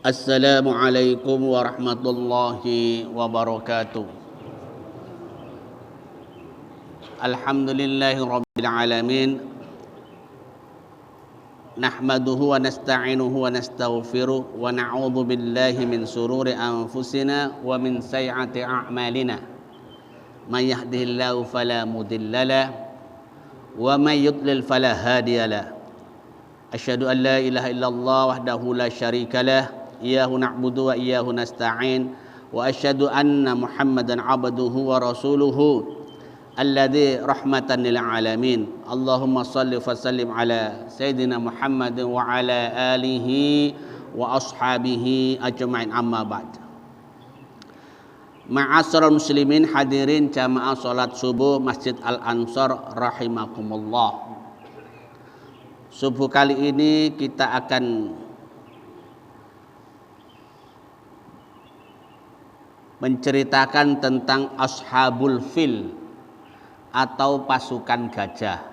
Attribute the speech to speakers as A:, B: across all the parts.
A: Assalamualaikum warahmatullahi wabarakatuh. Alhamdulillahi rabbil alamin. Nahmaduhu wa nasta'inuhu wa nastaghfiruh wa na'udzu billahi min sururi anfusina wa min sayyiati a'malina. May yahdihillahu fala mudhillalah wa may yudlil fala hadiyalah. Asyhadu an la ilaha illallah wahdahu la syarikalah, iyyahu na'budu wa iyyahu nasta'in, wa asyhadu anna Muhammadan 'abduhu wa rasuluhu alladzi rahmatan lil alamin. Allahumma shalli wa sallim ala sayyidina Muhammad wa ala alihi wa ashabihi ajma'in, amma ba'd. Ma'asyiral muslimin, hadirin jamaah salat subuh Masjid Al-Ansor rahimakumullah. Subuh kali ini kita akan menceritakan tentang Ashabul Fil atau pasukan gajah.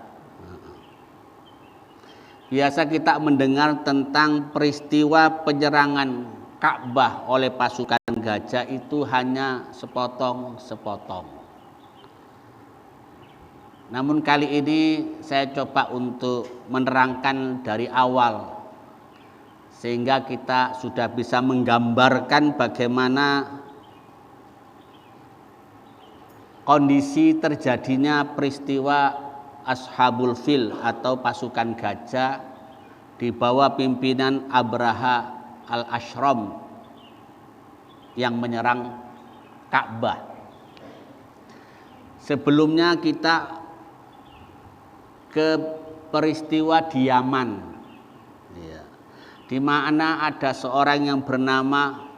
A: Biasa kita mendengar tentang peristiwa penyerangan Ka'bah oleh pasukan gajah itu hanya sepotong-sepotong. Namun kali ini saya coba untuk menerangkan dari awal, sehingga kita sudah bisa menggambarkan bagaimana kondisi terjadinya peristiwa Ashabul Fil atau pasukan gajah di bawah pimpinan Abraha al-Ashram yang menyerang Ka'bah. Sebelumnya kita ke peristiwa di Yaman, di mana ada seorang yang bernama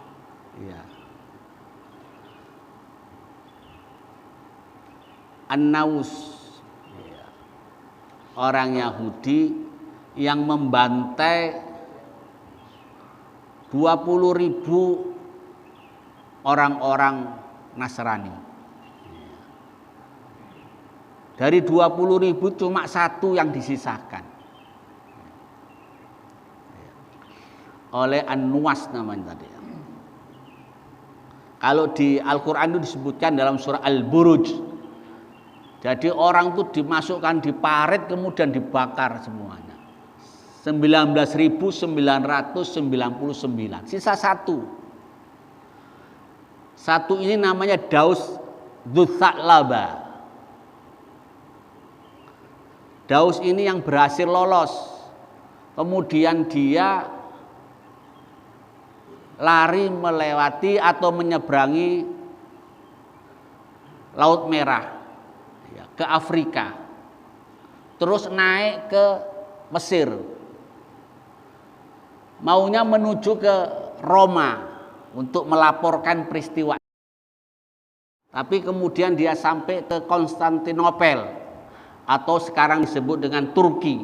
A: An-Naus, orang Yahudi yang membantai 20.000 orang-orang Nasrani. Dari 20.000 cuma satu yang disisakan oleh An-Nuwas namanya tadi. Kalau di Al-Quran itu disebutkan dalam surah Al-Buruj. Jadi orang itu dimasukkan di parit kemudian dibakar semuanya. 19.999. Sisa satu. Satu ini namanya Daus Dzutsalaba. Daus ini yang berhasil lolos. Kemudian dia lari melewati atau menyeberangi Laut Merah ke Afrika, terus naik ke Mesir, maunya menuju ke Roma untuk melaporkan peristiwa. Tapi kemudian dia sampai ke Konstantinopel atau sekarang disebut dengan Turki.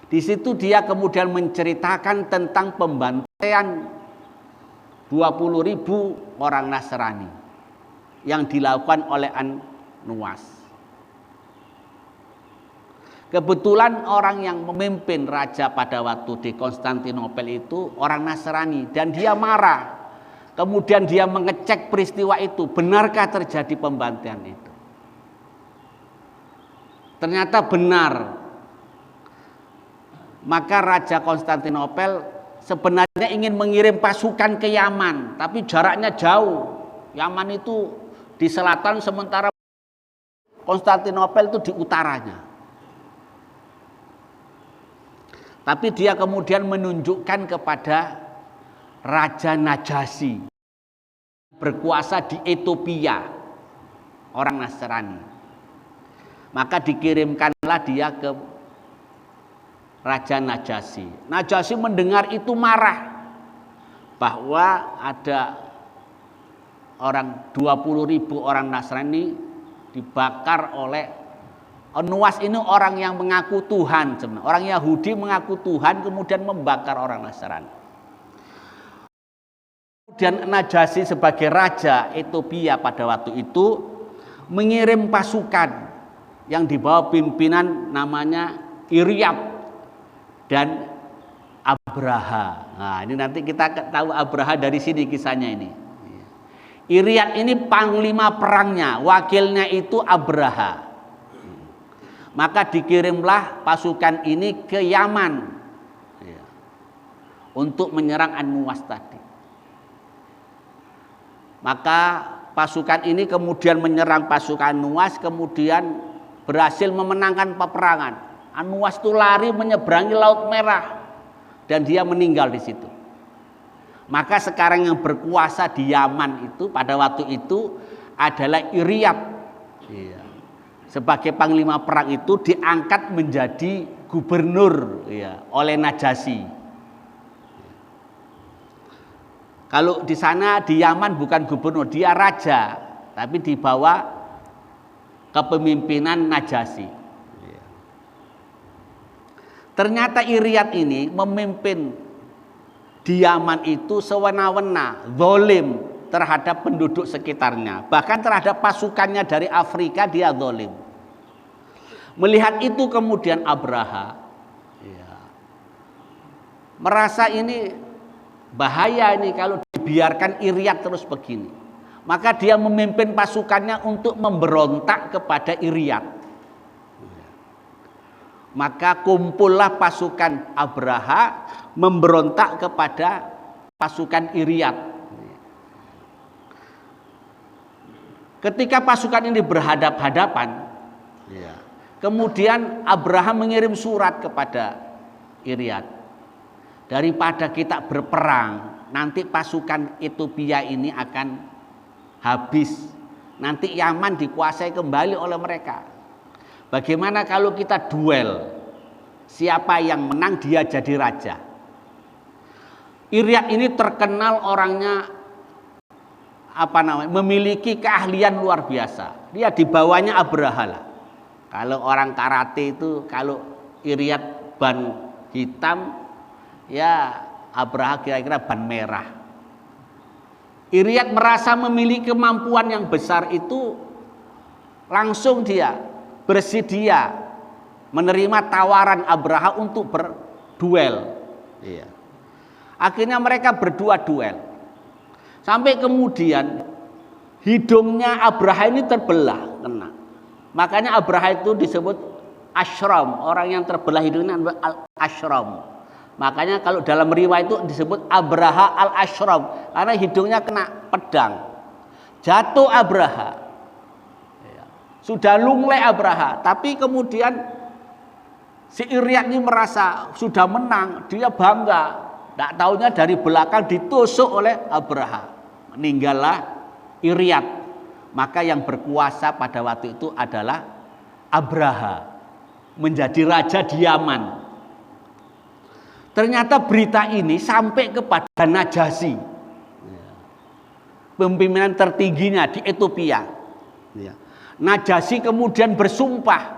A: Di situ dia kemudian menceritakan tentang pembantaian 20.000 orang Nasrani yang dilakukan oleh An-Nuwas. Kebetulan orang yang memimpin raja pada waktu di Konstantinopel itu orang Nasrani dan dia marah. Kemudian dia mengecek peristiwa itu, benarkah terjadi pembantaian itu? Ternyata benar. Maka Raja Konstantinopel sebenarnya ingin mengirim pasukan ke Yaman, tapi jaraknya jauh. Yaman itu di selatan, sementara Konstantinopel itu di utaranya. Tapi dia kemudian menunjukkan kepada Raja Najasyi, berkuasa di Ethiopia, orang Nasrani. Maka dikirimkanlah dia ke Raja Najasyi. Najasyi mendengar itu marah bahwa ada orang 20.000 orang Nasrani dibakar oleh An-Nuwas. Ini orang yang mengaku Tuhan, orang Yahudi mengaku Tuhan kemudian membakar orang Nasrani. Kemudian Najasyi sebagai raja Ethiopia pada waktu itu mengirim pasukan yang dibawa pimpinan namanya Iryab dan Abraha. Nah, ini nanti kita tahu Abraha dari sini kisahnya ini. Iryad ini panglima perangnya, wakilnya itu Abraha. Maka dikirimlah pasukan ini ke Yaman untuk menyerang An-Nuwas tadi. Maka pasukan ini kemudian menyerang pasukan An-Nuwas, kemudian berhasil memenangkan peperangan. An-Nuwas itu lari menyeberangi Laut Merah dan dia meninggal di situ. Maka sekarang yang berkuasa di Yaman itu pada waktu itu adalah Iryad. Sebagai panglima perang itu diangkat menjadi gubernur oleh Najasyi. Kalau di sana di Yaman bukan gubernur, dia raja, tapi di bawah kepemimpinan Najasyi. Ternyata Iryad ini memimpin di Yaman itu sewenang-wenang, zalim terhadap penduduk sekitarnya, bahkan terhadap pasukannya dari Afrika dia zalim. Melihat itu kemudian Abraha merasa ini bahaya ini kalau dibiarkan Iryad terus begini. Maka dia memimpin pasukannya untuk memberontak kepada Iryad. Maka kumpullah pasukan Abraha memberontak kepada pasukan Iryad. Ketika pasukan ini berhadap-hadapan, kemudian Abraha mengirim surat kepada Iryad. Daripada kita berperang, nanti pasukan Ethiopia ini akan habis. Nanti Yaman dikuasai kembali oleh mereka. Bagaimana kalau kita duel? Siapa yang menang dia jadi raja. Iryad ini terkenal orangnya memiliki keahlian luar biasa. Dia di bawahnya Abraha lah. Kalau orang karate itu kalau Iryad ban hitam, ya Abraha kira-kira ban merah. Iryad merasa memiliki kemampuan yang besar itu, langsung dia bersedia menerima tawaran Abraha untuk berduel. Akhirnya mereka berdua duel. Sampai kemudian hidungnya Abraha ini terbelah, kena. Makanya Abraha itu disebut Ashram, orang yang terbelah hidungnya Ashram. Makanya kalau dalam riwayat itu disebut Abraha al-Ashram karena hidungnya kena pedang. Jatuh Abraha. Sudah lunglai Abraha, tapi kemudian si Iryad ini merasa sudah menang, dia bangga. Tidak taunya dari belakang ditusuk oleh Abraha. Meninggallah Iryad. Maka yang berkuasa pada waktu itu adalah Abraha, menjadi raja di Yaman. Ternyata berita ini sampai kepada Najasyi, pimpinan tertingginya di Ethiopia. Najasyi kemudian bersumpah,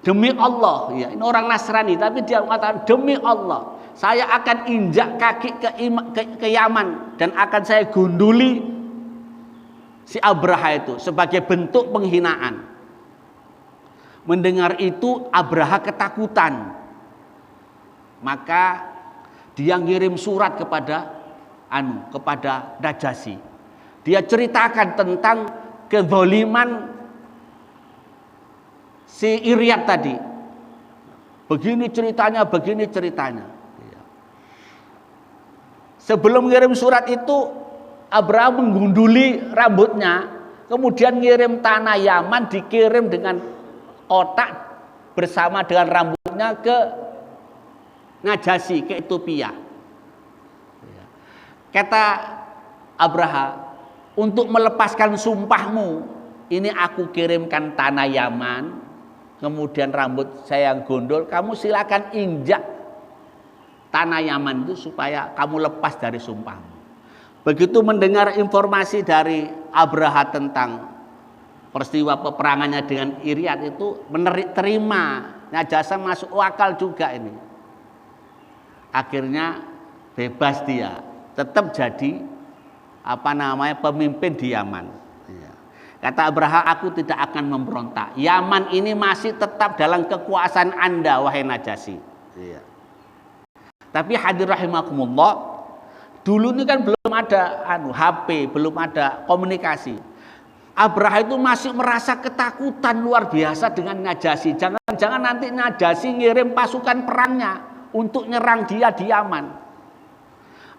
A: demi Allah, ini orang Nasrani, tapi dia mengatakan demi Allah, saya akan injak kaki ke Yaman dan akan saya gunduli si Abraha itu sebagai bentuk penghinaan. Mendengar itu Abraha ketakutan, maka dia ngirim surat kepada Najasyi. Dia ceritakan tentang kezaliman si Iryad tadi. Begini ceritanya, begini ceritanya. Sebelum ngirim surat itu, Abraham menggunduli rambutnya, kemudian ngirim tanah Yaman, dikirim dengan otak bersama dengan rambutnya ke Najasyi, ke Ethiopia. Kata Abraha, untuk melepaskan sumpahmu, ini aku kirimkan tanah Yaman, kemudian rambut saya yang gondol, kamu silakan injak tanah Yaman itu supaya kamu lepas dari sumpahmu. Begitu mendengar informasi dari Abraha tentang peristiwa peperangannya dengan Iryad itu, terima, Najasyi masuk akal juga ini. Akhirnya bebas dia, tetap jadi pemimpin di Yaman. Kata Abraha, aku tidak akan memberontak. Yaman ini masih tetap dalam kekuasaan Anda, wahai Najasyi. Iya. Tapi hadir rahimakumullah, dulu ini kan belum ada HP, belum ada komunikasi. Abraha itu masih merasa ketakutan luar biasa dengan Najasyi. Jangan-jangan nanti Najasyi ngirim pasukan perangnya untuk nyerang dia di Yaman.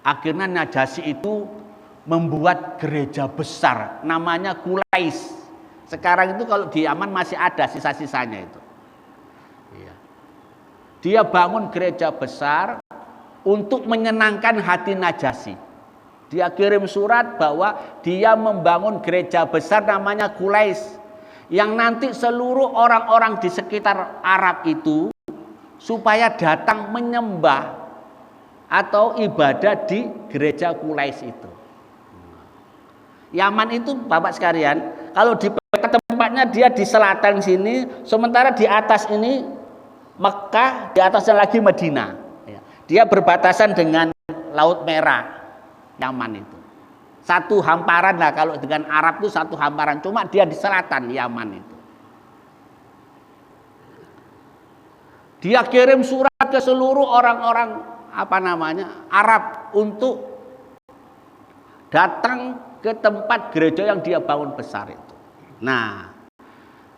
A: Akhirnya Najasyi itu membuat gereja besar, namanya Qulais. Sekarang itu kalau di Yaman masih ada sisa-sisanya itu. Dia bangun gereja besar untuk menyenangkan hati Najasyi. Dia kirim surat bahwa dia membangun gereja besar namanya Qulais, yang nanti seluruh orang-orang di sekitar Arab itu supaya datang menyembah atau ibadah di gereja Qulais itu. Yaman itu Bapak sekalian, kalau di tempatnya dia di selatan sini, sementara di atas ini Mekah, di atasnya lagi Madinah. Dia berbatasan dengan Laut Merah. Yaman itu satu hamparan lah, kalau dengan Arab itu satu hamparan, cuma dia di selatan Yaman itu. Dia kirim surat ke seluruh orang-orang Arab untuk datang ke tempat gereja yang dia bangun besar itu. Nah,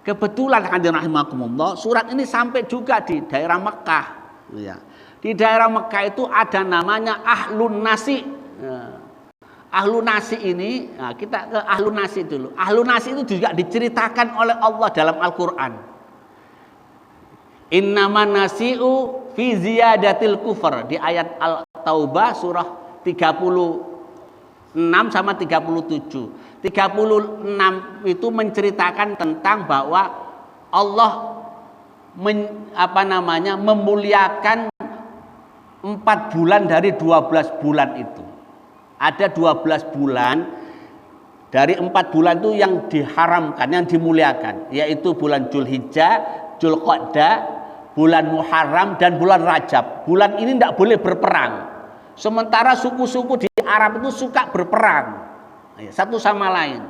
A: kebetulan hadirin rahimakumullah, surat ini sampai juga di daerah Mekah. Ya. Di daerah Mekah itu ada namanya Ahlun Nasi. Ahlun Nasi ini, kita ke Ahlun Nasi dulu. Ahlun Nasi itu juga diceritakan oleh Allah dalam Al-Quran. Innaman nasi'u fi ziyadatil kufr, di ayat Al-Taubah surah 36 sama 37. 36 itu menceritakan tentang bahwa Allah memuliakan 4 bulan dari 12 bulan itu. Ada 12 bulan dari 4 bulan itu yang diharamkan, yang dimuliakan, yaitu bulan Dzulhijjah, Dzulqa'dah, bulan Muharram, dan bulan Rajab. Bulan ini tidak boleh berperang. Sementara suku-suku di Arab itu suka berperang, satu sama lain.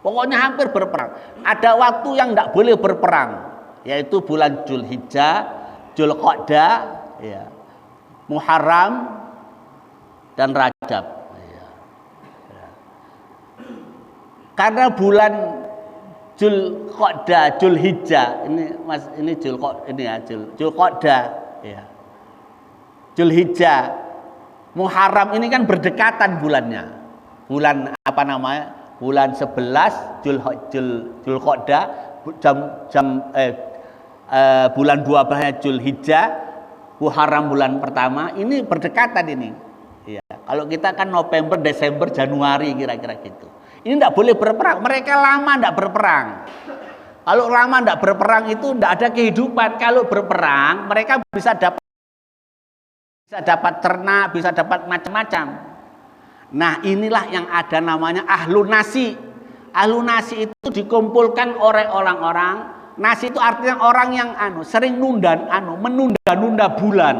A: Pokoknya hampir berperang. Ada waktu yang tidak boleh berperang, yaitu bulan Dzulhijjah, Dzulqa'dah, Muharram, dan Rajab. Karena bulan Dzulqa'dah, Dzulhijjah, Dzulqa'dah, Dzulhijjah, Muharram ini kan berdekatan bulannya. Bulan Bulan 11 Dzulqa'dah, bulan 12 Dzulhijjah, Muharram bulan pertama, ini berdekatan ini. Ya. Kalau kita kan November, Desember, Januari kira-kira gitu. Ini tidak boleh berperang. Mereka lama tidak berperang. Kalau lama tidak berperang itu tidak ada kehidupan. Kalau berperang mereka bisa dapat ternak, bisa dapat macam-macam. Nah, inilah yang ada namanya Ahlun Nasi. Ahlun Nasi itu dikumpulkan oleh orang-orang. Nasi itu artinya orang yang sering menunda-nunda bulan.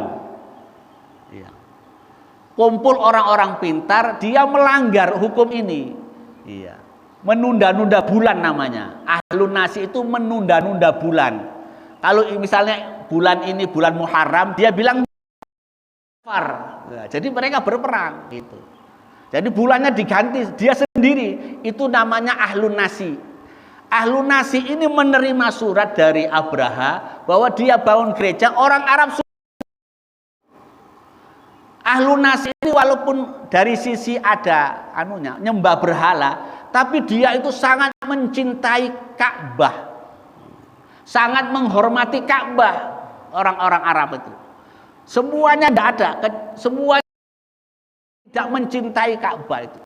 A: Ya. Kumpul orang-orang pintar, dia melanggar hukum ini. Iya. Menunda-nunda bulan namanya. Ahlun Nasi itu menunda-nunda bulan. Kalau misalnya bulan ini bulan Muharram, dia bilang kafar. Nah, jadi mereka berperang gitu. Jadi bulannya diganti dia sendiri. Itu namanya Ahlun Nasi. Ahlun Nasi ini menerima surat dari Abraha bahwa dia bangun gereja, orang Arab. Ahlun Nasi ini walaupun dari sisi ada nyembah berhala, tapi dia itu sangat mencintai Ka'bah, sangat menghormati Ka'bah. Orang-orang Arab itu semuanya tidak ada, semua tidak mencintai Ka'bah itu,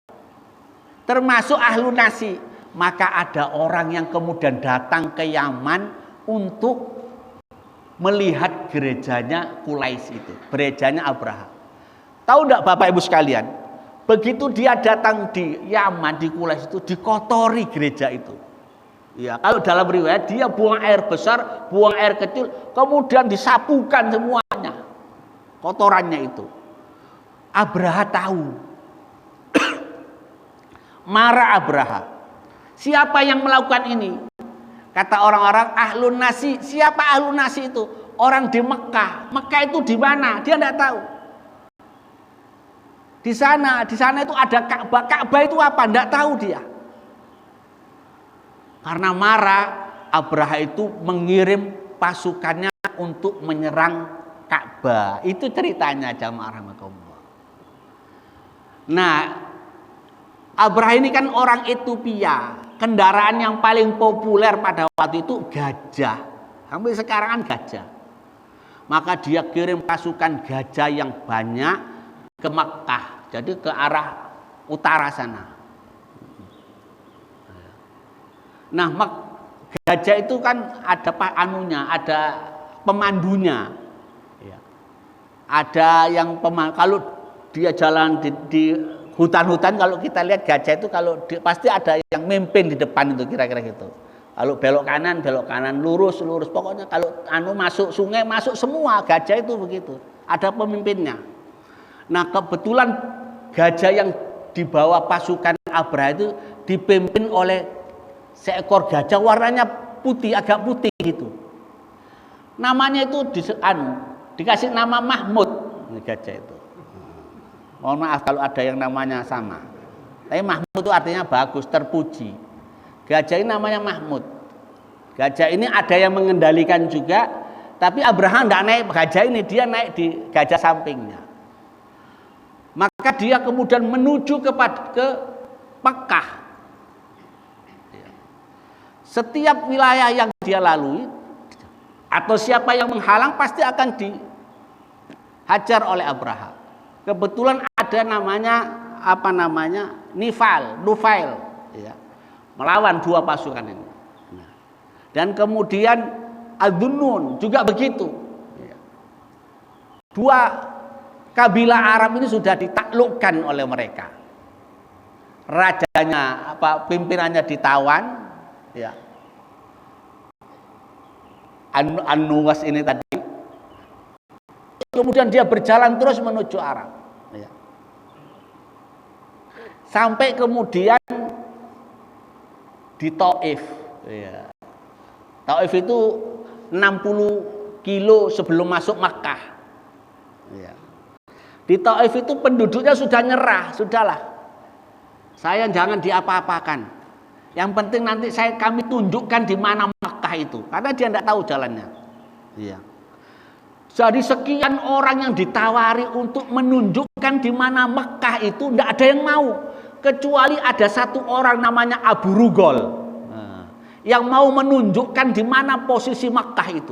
A: termasuk Ahlun Nasi. Maka ada orang yang kemudian datang ke Yaman untuk melihat gerejanya Qulais itu, gerejanya Abraha. Tahu enggak Bapak Ibu sekalian, begitu dia datang di Yaman, di Qulais itu, dikotori gereja itu. Ya, kalau dalam riwayat dia buang air besar, buang air kecil, kemudian disapukan semuanya kotorannya itu. Abraha tahu. Marah Abraha. Siapa yang melakukan ini? Kata orang-orang Ahlun Nasi. Siapa Ahlun Nasi itu? orang di Mekah. Mekah itu di mana? Dia tidak tahu. Di sana itu ada Ka'bah. Ka'bah itu apa? Tidak tahu dia. Karena marah, Abraha itu mengirim pasukannya untuk menyerang Ka'bah. Itu ceritanya jamaah rahmatullah. Nah, Abraha ini kan orang Ethiopia. Kendaraan yang paling populer pada waktu itu gajah. Sampai sekarang kan gajah. Maka dia kirim pasukan gajah yang banyak ke Mekah. Jadi ke arah utara sana. Nah, gajah itu kan ada ada pemandunya. Ada yang kalau dia jalan di hutan-hutan, kalau kita lihat gajah itu pasti ada yang mimpin di depan itu, kira-kira gitu. Kalau belok kanan, lurus. Pokoknya kalau masuk sungai, masuk semua, gajah itu begitu. Ada pemimpinnya. Nah, kebetulan gajah yang dibawa pasukan Abraha itu dipimpin oleh seekor gajah warnanya putih, agak putih gitu. Namanya itu dikasih nama Mahmud, gajah itu. Mohon maaf kalau ada yang namanya sama. Tapi Mahmud itu artinya bagus, terpuji. Gajah ini namanya Mahmud. Gajah ini ada yang mengendalikan juga, tapi Abraham tidak naik gajah ini, dia naik di gajah sampingnya. Maka dia kemudian menuju ke Mekah. Setiap wilayah yang dia lalui atau siapa yang menghalang pasti akan dihajar oleh Abraham. Kebetulan ada namanya Nufail, ya, melawan dua pasukan ini. Dan kemudian Ad-Dunnun juga begitu. Dua kabilah Arab ini sudah ditaklukkan oleh mereka. Rajanya, pimpinannya ditawan, ya. An-Nuwas ini tadi. Kemudian dia berjalan terus menuju Arab, ya. Sampai kemudian di Taif, ya. Taif itu 60 kilo sebelum masuk Makkah, ya. Di Taif itu penduduknya sudah nyerah, sudahlah, saya jangan diapa-apakan, yang penting nanti kami tunjukkan di mana Makkah itu, karena dia tidak tahu jalannya, ya. Jadi sekian orang yang ditawari untuk menunjukkan di mana Mekah itu, tidak ada yang mau. Kecuali ada satu orang namanya Abu Rugol, yang mau menunjukkan di mana posisi Mekah itu.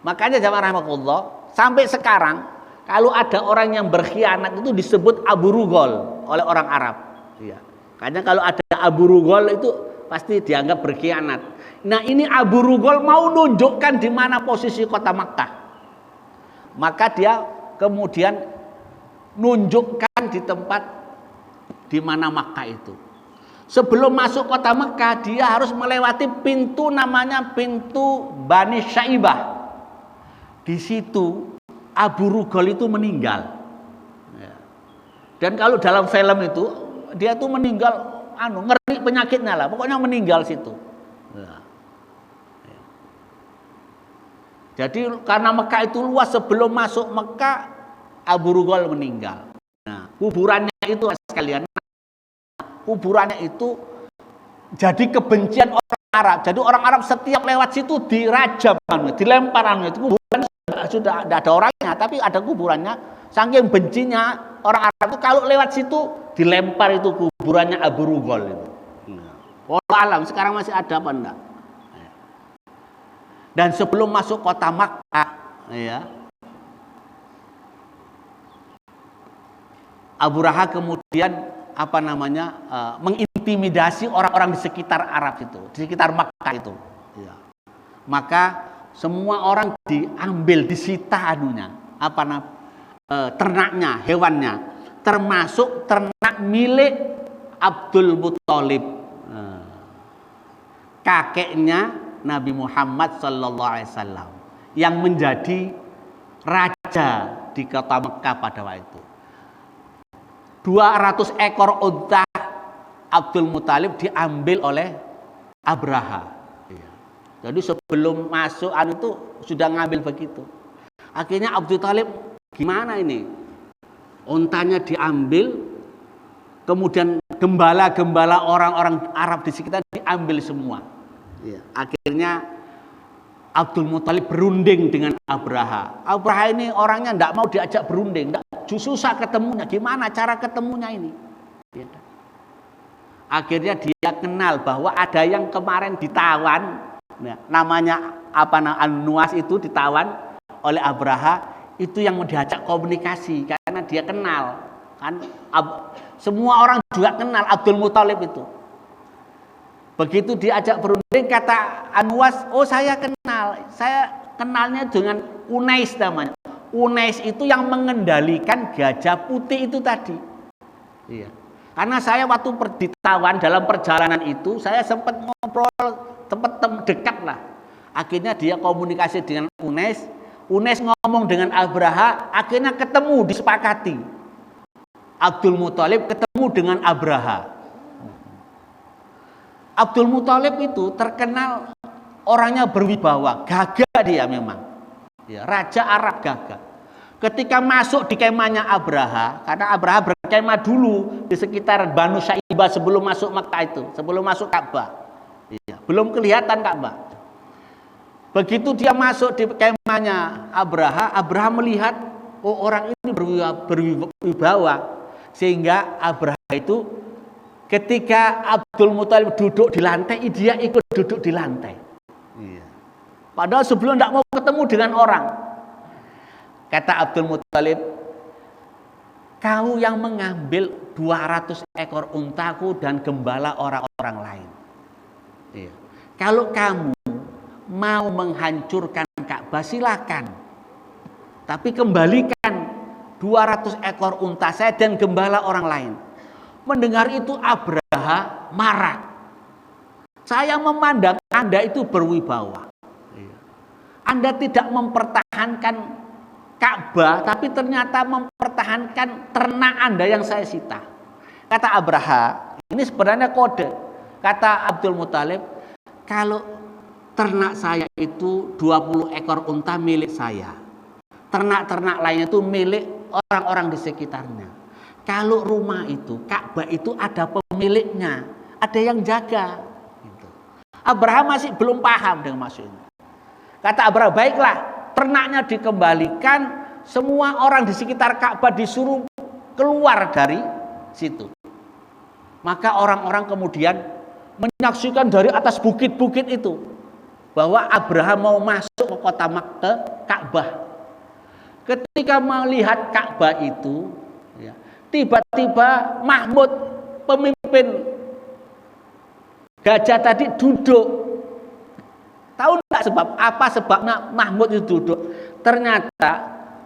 A: Makanya jamaah rahmatullah, sampai sekarang kalau ada orang yang berkhianat itu disebut Abu Rugol oleh orang Arab. Karena kalau ada Abu Rugol itu pasti dianggap berkhianat. Nah, ini Abu Rugol mau nunjukkan di mana posisi kota Makkah. Maka dia kemudian nunjukkan di tempat di mana Makkah itu. Sebelum masuk kota Makkah, dia harus melewati pintu namanya pintu Bani Syaibah. Di situ Abu Rugol itu meninggal. Dan kalau dalam film itu dia tuh meninggal ngeri penyakitnya lah, pokoknya meninggal situ. Jadi karena Mekah itu luas, sebelum masuk Mekah Abu Rugol meninggal. Nah, kuburannya itu sekalian, kuburannya itu jadi kebencian orang Arab. Jadi orang Arab setiap lewat situ dirajam, dilempar itu kuburan sudah ada orangnya, tapi ada kuburannya. Saking bencinya orang Arab itu kalau lewat situ dilempar itu kuburannya Abu Rugol itu. Wallahu alam sekarang masih ada apa enggak? Dan sebelum masuk kota Makkah, ya, Abu Raha kemudian mengintimidasi orang-orang di sekitar Arab itu, di sekitar Makkah itu. Ya. Maka semua orang diambil, disita ternaknya, hewannya, termasuk ternak milik Abdul Muthalib, kakeknya Nabi Muhammad SAW, yang menjadi raja di kota Mekah pada waktu itu. 200 ekor unta Abdul Muthalib diambil oleh Abraha. Jadi sebelum masuk itu sudah ngambil begitu. Akhirnya Abu Thalib gimana ini? Untanya diambil, kemudian gembala-gembala orang-orang Arab di sekitar diambil semua. Ya. Akhirnya Abdul Muthalib berunding dengan Abraha. Abraha ini orangnya tidak mau diajak berunding, susah ketemunya. Gimana cara ketemunya ini? Ya. Akhirnya dia kenal bahwa ada yang kemarin ditawan, ya, namanya An-Nuwas itu ditawan oleh Abraha, itu yang mau diajak komunikasi karena dia kenal kan, semua orang juga kenal Abdul Muthalib itu. Begitu diajak berunding, kata An-Nuwas, oh saya kenalnya dengan Unais namanya. Unais itu yang mengendalikan gajah putih itu tadi. Iya. Karena saya waktu ditawan dalam perjalanan itu, saya sempat ngobrol, sempat dekat lah. Akhirnya dia komunikasi dengan Unais. Unais ngomong dengan Abraha, akhirnya ketemu, disepakati. Abdul Muthalib ketemu dengan Abraha. Abdul Muthalib itu terkenal orangnya berwibawa, gagah dia memang. Ya, Raja Arab gagah. Ketika masuk di kemahnya Abraha, karena Abraha berkemah dulu di sekitar Banu Syaibah sebelum masuk Makkah itu, sebelum masuk Ka'bah. Ya, belum kelihatan Ka'bah. Begitu dia masuk di kemahnya Abraha, Abraha melihat, oh orang ini berwibawa, sehingga Abraha itu ketika Abdul Muthalib duduk di lantai, dia ikut duduk di lantai. Iya. Padahal sebelum tidak mau ketemu dengan orang. Kata Abdul Muthalib, kau yang mengambil 200 ekor untaku dan gembala orang-orang lain. Iya. Kalau kamu mau menghancurkan Ka'bah silakan. Tapi kembalikan 200 ekor unta saya dan gembala orang lain. Mendengar itu Abraha marah. Saya memandang Anda itu berwibawa. Anda tidak mempertahankan Ka'bah, tapi ternyata mempertahankan ternak Anda yang saya sita. Kata Abraha, ini sebenarnya kode. Kata Abdul Muthalib, kalau ternak saya itu 20 ekor unta milik saya. Ternak-ternak lainnya itu milik orang-orang di sekitarnya. Kalau rumah itu, Ka'bah itu ada pemiliknya, ada yang jaga. Gitu. Abraha masih belum paham dengan maksud ini. Kata Abraha, baiklah, ternaknya dikembalikan, semua orang di sekitar Ka'bah disuruh keluar dari situ. Maka orang-orang kemudian menyaksikan dari atas bukit-bukit itu bahwa Abraha mau masuk ke kota Makkah, Ka'bah. Ketika melihat Ka'bah itu, ya, tiba-tiba Mahmud, pemimpin gajah tadi duduk. Tahu enggak sebab apa sebabnya Mahmud itu duduk? Ternyata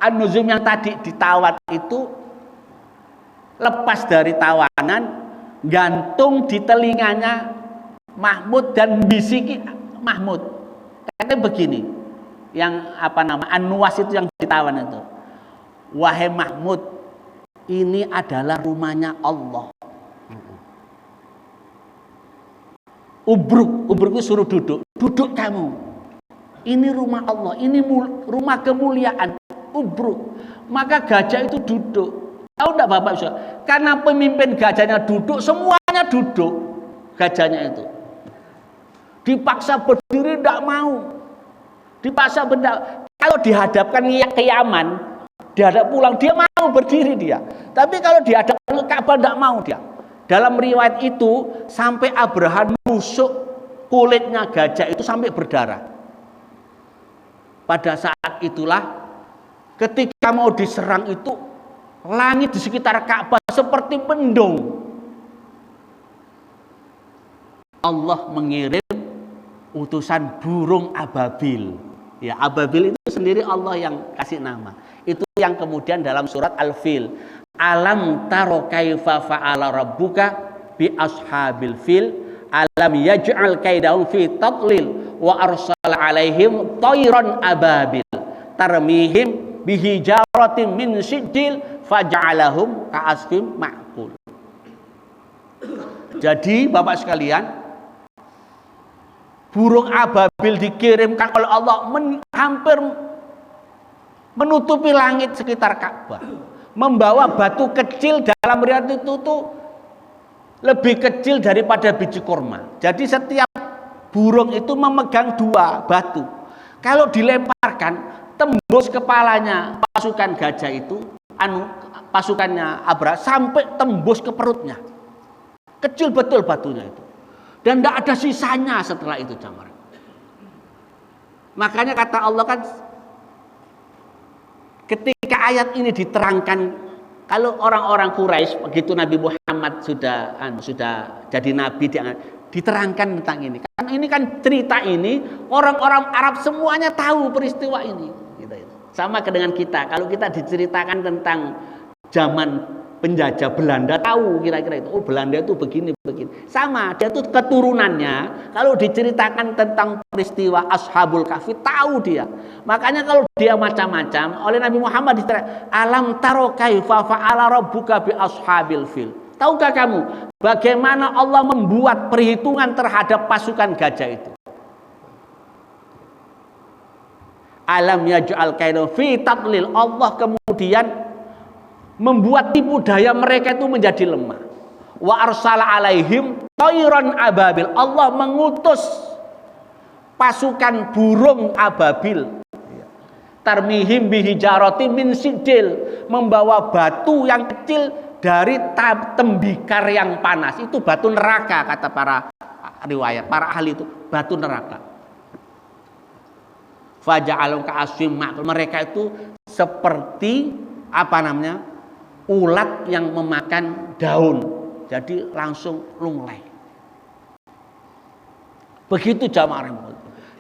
A: An-Nuzum yang tadi ditawan itu lepas dari tawanan, gantung di telinganya Mahmud dan bisiki Mahmud. Katanya begini, yang An-Nuwas itu yang ditawan itu. Wahai Mahmud, ini adalah rumahnya Allah. Ubruk itu suruh duduk kamu. Ini rumah Allah, ini rumah kemuliaan. Ubruk. Maka gajah itu duduk. Tahu enggak Bapak Ibu? Karena pemimpin gajahnya duduk, semuanya duduk. Gajahnya itu dipaksa berdiri tidak mau. Dipaksa benda. Kalau dihadapkan ke Yaman, dihadap pulang dia mau berdiri dia. Tapi kalau dihadapkan ke Ka'bah tidak mau dia. Dalam riwayat itu sampai Abraha nusuk kulitnya gajah itu sampai berdarah. Pada saat itulah ketika mau diserang itu langit di sekitar Ka'bah seperti mendung. Allah mengirim utusan burung ababil. Ya, ababil itu sendiri Allah yang kasih nama. Itu yang kemudian dalam surat Al-Fil. Alam taro kaifa fa'ala rabbuka bi ashabil fil alam yaj'al kaidahum fi tadlil wa arsala alaihim tayran ababil tarmihim bihijaratin min sijil faj'alahum ka'asfim ma'kul. Jadi Bapak sekalian, burung ababil dikirimkan oleh Allah hampir menutupi langit sekitar Ka'bah, membawa batu kecil, dalam riwayat itu tuh lebih kecil daripada biji kurma. Jadi setiap burung itu memegang 2 batu. Kalau dilemparkan tembus kepalanya pasukan gajah itu, pasukannya Abraha, sampai tembus ke perutnya. Kecil betul batunya itu. Dan tidak ada sisanya setelah itu, jamaah. Makanya kata Allah kan, ketika ayat ini diterangkan, kalau orang-orang Quraisy begitu Nabi Muhammad sudah jadi nabi, diterangkan tentang ini. Kan ini kan cerita ini orang-orang Arab semuanya tahu peristiwa ini. Gitu. Sama dengan kita. Kalau kita diceritakan tentang zaman penjajah Belanda, tahu kira-kira itu. Oh, Belanda itu begini. Sama, dia itu keturunannya. Kalau diceritakan tentang peristiwa Ashabul Kahfi, tahu dia. Makanya kalau dia macam-macam, oleh Nabi Muhammad diceritakan, alam taro kaifa fa'ala rabbuka bi ashabil fil. Tahukah kamu bagaimana Allah membuat perhitungan terhadap pasukan gajah itu? Alam yaj'al kaidahum fi tadlil. Allah kemudian membuat tipu daya mereka itu menjadi lemah. Wa arsala alaihim thayran ababil. Allah mengutus pasukan burung ababil. Tarmihim bihijarati min sidil, membawa batu yang kecil dari tembikar yang panas. Itu batu neraka, kata para riwayat, para ahli itu batu neraka. Faja'alum ka'asfim ma'kul. Mereka itu seperti ulat yang memakan daun. Jadi langsung lunglai. Begitu jamaah.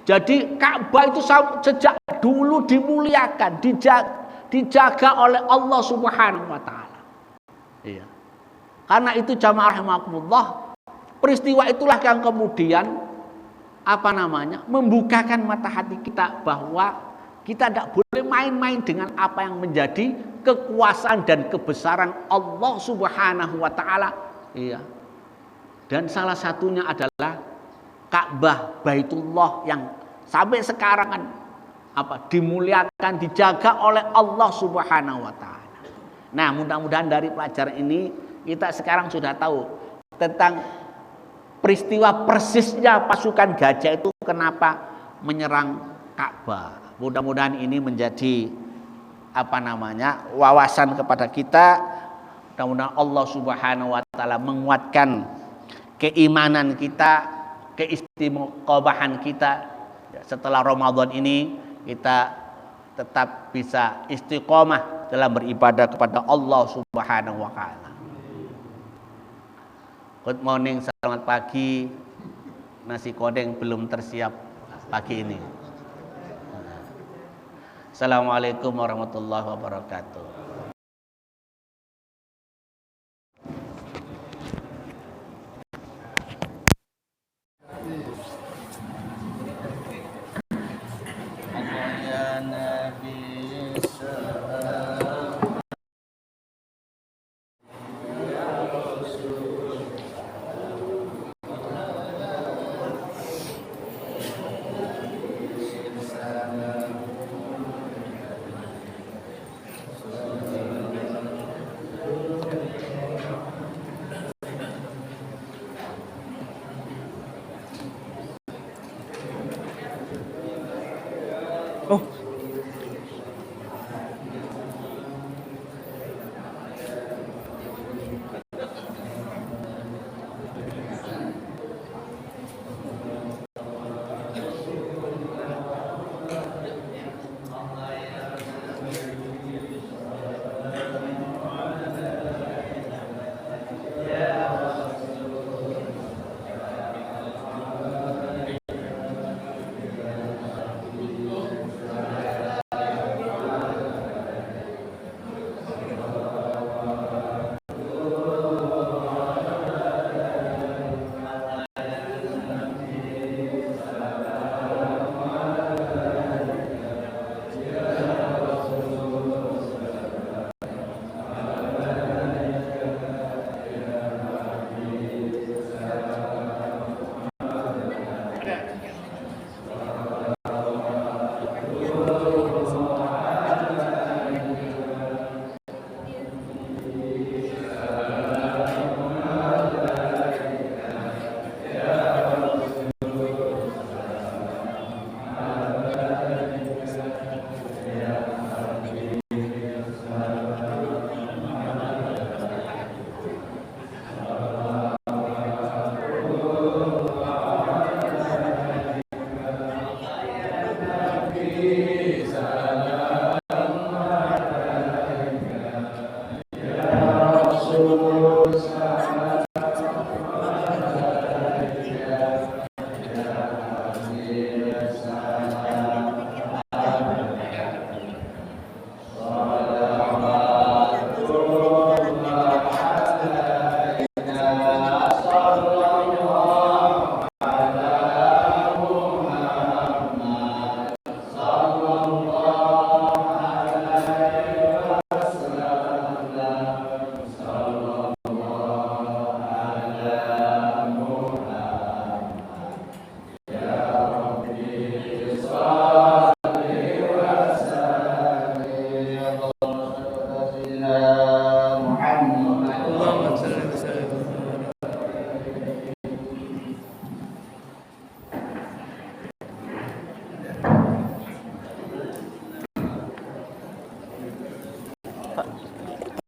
A: Jadi Ka'bah itu sejak dulu dimuliakan, dijaga oleh Allah Subhanahu wa taala. Iya. Karena itu jamaah rahimakumullah, peristiwa itulah yang kemudian membukakan mata hati kita bahwa kita tidak boleh main-main dengan apa yang menjadi kekuasaan dan kebesaran Allah Subhanahu wa taala. Iya. Dan salah satunya adalah Ka'bah Baitullah yang sampai sekarang kan dimuliakan, dijaga oleh Allah Subhanahu wa taala. Nah, mudah-mudahan dari pelajaran ini kita sekarang sudah tahu tentang peristiwa persisnya pasukan gajah itu kenapa menyerang Ka'bah. Mudah-mudahan ini menjadi wawasan kepada kita. Mudah-mudahan Allah Subhanahu wa taala menguatkan keimanan kita, keistiqomahan kita. Setelah Ramadan ini kita tetap bisa istiqomah dalam beribadah kepada Allah Subhanahu wa taala. Good morning, selamat pagi. Nasi kodeng belum tersiap pagi ini. Assalamualaikum warahmatullahi wabarakatuh.